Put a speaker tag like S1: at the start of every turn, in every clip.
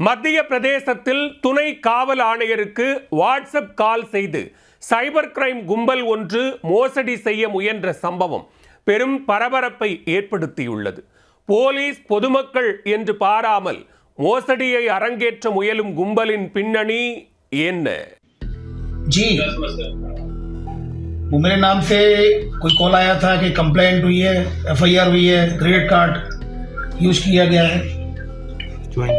S1: மத்திய பிரதேசத்தில் துணை காவல் ஆணையருக்கு வாட்ஸ்அப் கால் செய்து சைபர் கிரைம் கும்பல் ஒன்று மோசடி செய்ய முயன்ற சம்பவம் பெரும் பரபரப்பை ஏற்படுத்தியுள்ளது. போலீஸ் பொதுமக்கள் என்று பாராமல் மோசடியை அரங்கேற்ற முயலும் கும்பலின் பின்னணி என்ன?
S2: जी, वो मेरे नाम से कोई कॉल आया था कि कंप्लेंट हुई है, FIR हुई है, क्रेडिट कार्ड यूज किया गया है.
S3: Okay.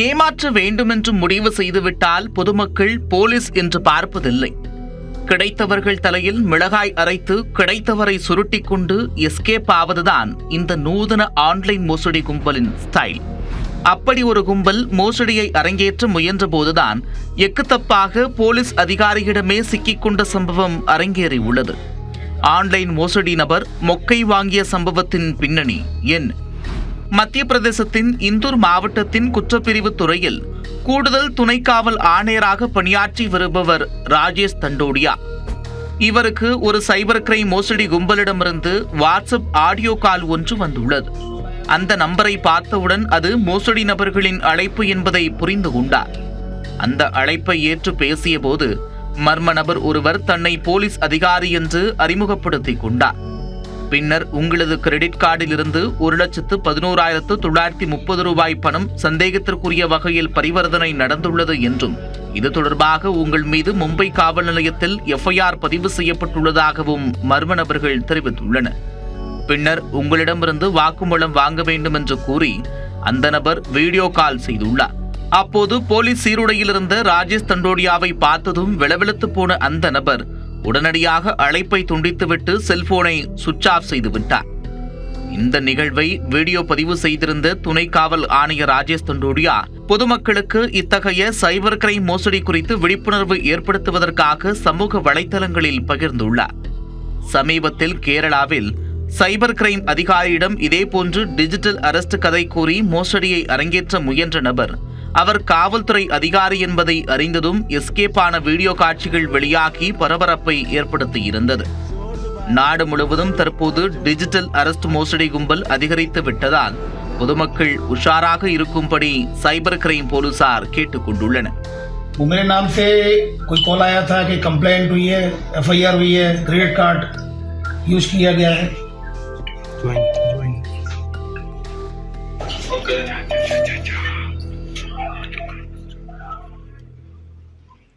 S4: ஏமாற்ற வேண்டுமென்று முடிவு செய்துவிட்டால் பொதுமக்கள் போலீஸ் என்று பார்ப்பதில்லை. கிடைத்தவர்கள் தலையில் மிளகாய் அரைத்து கிடைத்தவரை சுருட்டிக் கொண்டு எஸ்கேப் ஆவதுதான் இந்த நூதன ஆன்லைன் மோசடி கும்பலின் ஸ்டைல். அப்படி ஒரு கும்பல் மோசடியை அரங்கேற்ற முயன்றபோதுதான் எக்குத்தப்பாக போலீஸ் அதிகாரியிடமே சிக்கிக்கொண்ட சம்பவம் அரங்கேறியுள்ளது. ஆன்லைன் மோசடி நபர் மொக்கை வாங்கிய சம்பவத்தின் பின்னணி என்ன? மத்திய பிரதேசத்தின் இந்தூர் மாவட்டத்தின் குற்றப்பிரிவு துறையில் கூடுதல் துணை காவல் ஆணையராக பணியாற்றி வருபவர் ராஜேஷ் தண்டோடியா. இவருக்கு ஒரு சைபர் கிரைம் மோசடி கும்பலிடமிருந்து வாட்ஸ்அப் ஆடியோ கால் ஒன்று வந்துள்ளது. அந்த நம்பரை பார்த்தவுடன் அது மோசடி நபர்களின் அழைப்பு என்பதை புரிந்து கொண்டார். அந்த அழைப்பை ஏற்று பேசிய போது மர்ம நபர் ஒருவர் தன்னை போலீஸ் அதிகாரி என்று அறிமுகப்படுத்திக் கொண்டார். பின்னர் உங்களது கிரெடிட் கார்டில் இருந்து 1,11,930 ரூபாய் பணம் சந்தேகத்திற்குரிய வகையில் பரிவர்த்தனை நடந்துள்ளது என்றும் இது தொடர்பாக உங்கள் மீது மும்பை காவல் நிலையத்தில் FIR பதிவு செய்யப்பட்டுள்ளதாகவும் மர்ம நபர்கள் தெரிவித்துள்ளனர். பின்னர் உங்களிடமிருந்து வாக்குமூலம் வாங்க வேண்டும் என்று கூறி அந்த நபர் வீடியோ கால் செய்துள்ளார். அப்போது போலீஸ் சீருடையில் இருந்த ராஜேஷ் தண்டோடியாவை பார்த்ததும் வெளவெளுத்து போன அந்த நபர் உடனடியாக அழைப்பை துண்டித்துவிட்டு செல்போனை சுவிட்ச் ஆஃப் செய்துவிட்டார். இந்த நிகழ்வை வீடியோ பதிவு செய்திருந்த துணை காவல் ஆணையர் ராஜேஷ் தண்டோடியா பொதுமக்களுக்கு இத்தகைய சைபர் கிரைம் மோசடி குறித்து விழிப்புணர்வு ஏற்படுத்துவதற்காக சமூக வலைதளங்களில் பகிர்ந்துள்ளார். சமீபத்தில் கேரளாவில் சைபர் கிரைம் அதிகாரியிடம் இதேபோன்று டிஜிட்டல் அரெஸ்ட் கதை கூறி மோசடியை அரங்கேற்ற முயன்ற நபர் அவர் காவல்துறை அதிகாரி என்பதை அறிந்ததும் எஸ்கேப் ஆன வீடியோ காட்சிகள் வெளியாகி பரபரப்பை ஏற்படுத்தியிருந்தது. நாடு முழுவதும் தற்போது டிஜிட்டல் அரெஸ்ட் மோசடி கும்பல் அதிகரித்து விட்டதால் பொதுமக்கள் உஷாராக இருக்கும்படி சைபர் கிரைம் போலீசார் கேட்டுக் கொண்டுள்ளனர்.
S2: वो मेरे नाम से कोई कॉल आया था कि कंप्लेंट हुई है, FIR हुई है, क्रेडिट कार्ड यूज किया गया है.